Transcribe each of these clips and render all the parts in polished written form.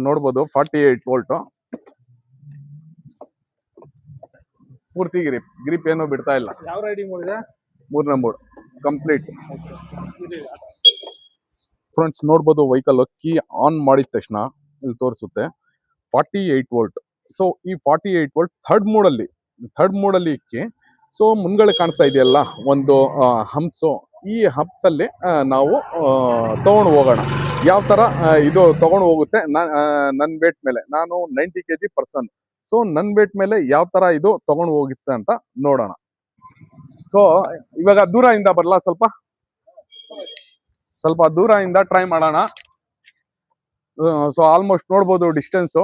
ನೋಡ್ಬೋದು 48 ವೋಲ್ಟ್ ಪೂರ್ತಿ ಗ್ರಿಪ್ ಏನೋ ಬಿಡ್ತಾ ಇಲ್ಲ. ಯಾವ ರೈಡಿಂಗ್ ಮಾಡಿದೆ? 3ನೇ ಮೋಡ್ ಕಂಪ್ಲೀಟ್. ಫ್ರೆಂಡ್ಸ್ ನೋಡ್ಬೋದು ವೆಹಿಕಲ್ ಕೀ ಆನ್ ಮಾಡಿದ ತಕ್ಷಣ ಇಲ್ಲಿ ತೋರಿಸುತ್ತೆ 48 ವೋಲ್ಟ್. ಸೊ ಈ 48 ವೋಲ್ಟ್ ಥರ್ಡ್ ಮೋಡಲ್ಲಿ ಇಕ್ಕಿ ಸೊ ಮುಂದ್ಗಡೆ ಕಾಣಿಸ್ತಾ ಇದೆಯಲ್ಲ ಒಂದು ಹಂಪ್ಸು, ಈ ಹಂಪ್ಸ್ ಅಲ್ಲಿ ನಾವು ತಗೊಂಡು ಹೋಗೋಣ. ಯಾವ ತರ ಇದು ತಗೊಂಡು ಹೋಗುತ್ತೆ ನನ್ನ ವೇಟ್ ಮೇಲೆ. ನಾನು 90 kg ಪರ್ಸನ್. ಸೊ ನನ್ನ ವೇಟ್ ಮೇಲೆ ಯಾವ ತರ ಇದು ತಗೊಂಡು ಹೋಗುತ್ತೆ ಅಂತ ನೋಡೋಣ. ಸೊ ಇವಾಗ ದೂರದಿಂದ ಬರಲ್ಲ, ಸ್ವಲ್ಪ ದೂರದಿಂದ ಟ್ರೈ ಮಾಡೋಣ. ಸೊ ಆಲ್ಮೋಸ್ಟ್ ನೋಡ್ಬೋದು ಡಿಸ್ಟೆನ್ಸು.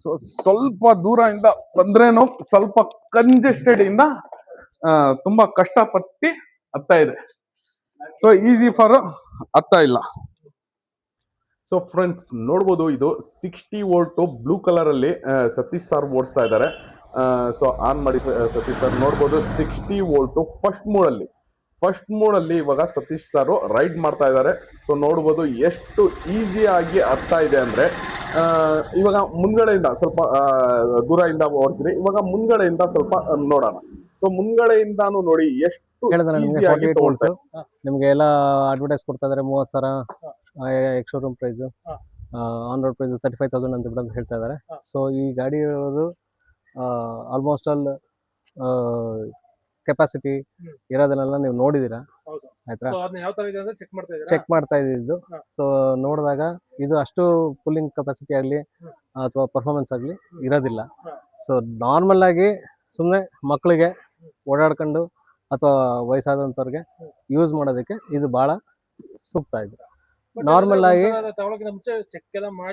ಸೊ ಸ್ವಲ್ಪ ದೂರದಿಂದ ಬಂದ್ರೇನು ಸ್ವಲ್ಪ ಕಂಜೆಸ್ಟೆಡ್ ಇಂದ ತುಂಬಾ ಕಷ್ಟಪಟ್ಟು ಹತ್ತಾ ಇದೆ. ಸೊ ಈಸಿ ಫಾರ್ ಹತ್ತಾ ಇಲ್ಲ. ಸೊ ಫ್ರೆಂಡ್ಸ್ ನೋಡ್ಬೋದು ಇದು 60 ವೋಲ್ಟ್ ಬ್ಲೂ ಕಲರ್ ಅಲ್ಲಿ ಸತೀಶ್ ಸರ್ ಓಡಿಸ್ತಾ ಇದ್ದಾರೆ. ಸೊ ಆನ್ ಮಾಡಿ ಸತೀಶ್ ಸರ್. ನೋಡ್ಬೋದು 60 ವೋಲ್ಟ್ ಫಸ್ಟ್ ಮೋಡ್ ಅಲ್ಲಿ ಇವಾಗ ಸತೀಶ್ ಸರ್ ರೈಡ್ ಮಾಡ್ತಾ ಇದ್ದಾರೆ. ಸೊ ನೋಡ್ಬೋದು ಎಷ್ಟು ಈಸಿಯಾಗಿ ಹತ್ತಾ ಇದೆ ಅಂದ್ರೆ ಇವಾಗ ಮುಂದ್ಗಡೆಯಿಂದ ಸ್ವಲ್ಪ ದೂರದಿಂದ ಓಡಿಸ್ರಿ. ಇವಾಗ ಮುಂದ್ಗಡೆಯಿಂದ ಸ್ವಲ್ಪ ನೋಡೋಣ. ಸೊ ಮುಂದ್ಗಡೆಯಿಂದಾನು ನೋಡಿ ಎಷ್ಟು ಈಸಿಯಾಗಿ ತಗೊಳ್ತಾರೆ. ನಿಮ್ಗೆ ಎಲ್ಲ ಅಡ್ವರ್ಟೈಸ್ ಕೊಡ್ತಾ ಇದಾರೆ 30,000 ex showroom price, on road price 35,000 ಅಂತ ಹೇಳ್ತಾ ಇದಾರೆ. ಸೊ ಈ ಗಾಡಿ ಇರೋದು ಆಲ್ಮೋಸ್ಟ್ ಆಲ್ ಕೆಪಾಸಿಟಿ ಇರೋದನ್ನೆಲ್ಲ ನೀವು ನೋಡಿದೀರಾ, ಆಯ್ತಾ? ಚೆಕ್ ಮಾಡ್ತಾ ಇದ್ದಿದ್ದು. ಸೊ ನೋಡಿದಾಗ ಇದು ಅಷ್ಟು ಕೂಲಿಂಗ್ ಕೆಪಾಸಿಟಿ ಆಗಲಿ ಅಥವಾ ಪರ್ಫಾರ್ಮೆನ್ಸ್ ಆಗಲಿ ಇರೋದಿಲ್ಲ. ಸೊ ನಾರ್ಮಲ್ ಆಗಿ ಸುಮ್ಮನೆ ಮಕ್ಕಳಿಗೆ ಓಡಾಡ್ಕೊಂಡು ಅಥವಾ ವಯಸ್ಸಾದಂಥವ್ರಿಗೆ ಯೂಸ್ ಮಾಡೋದಕ್ಕೆ ಇದು ಭಾಳ ಸೂಕ್ತ. ಇದು ನಾರ್ಮಲ್ ಆಗಿ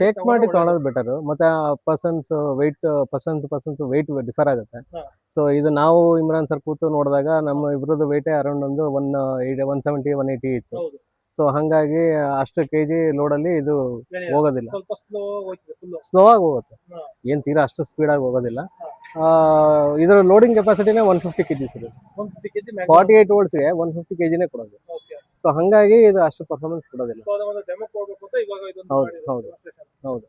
ಚೆಕ್ ಮಾಡಿ ತಗೊಳ್ಳೋದು ಬೆಟರ್. ಮತ್ತೆ ಪರ್ಸನ್ಸ್ ವೆಯ್ಟ್ ಡಿಫರ್ ಆಗುತ್ತೆ. ಸೊ ಇದು ನಾವು ಇಮ್ರಾನ್ ಸರ್ ಕೂತು ನೋಡಿದಾಗ ನಮ್ಮ ಇಬ್ರದ್ದು ವೆಯ್ಟೇ ಅರೌಂಡ್ ಒಂದು 170 180 ಇತ್ತು. ಸೊ ಹಂಗಾಗಿ ಅಷ್ಟು kg ಲೋಡಲ್ಲಿ ಇದು ಹೋಗೋದಿಲ್ಲ, ಸ್ಲೋ ಆಗಿ ಹೋಗುತ್ತೆ. ಏನ್ ತೀರಾ ಅಷ್ಟು ಸ್ಪೀಡ್ ಆಗಿ ಹೋಗೋದಿಲ್ಲ. ಇದರ ಲೋಡಿಂಗ್ ಕೆಪಾಸಿಟಿನೇ 150 kg ಇದೆ. 48 ವೋಲ್ಟ್ಸ್ಗೆ 150 kgನೇ ಕೊಡೋದು. ಸೊ ಹಂಗಾಗಿ ಇದು ಅಷ್ಟು ಪರ್ಫಾರ್ಮೆನ್ಸ್ ಕೊಡೋದಿಲ್ಲ. ಹೌದು.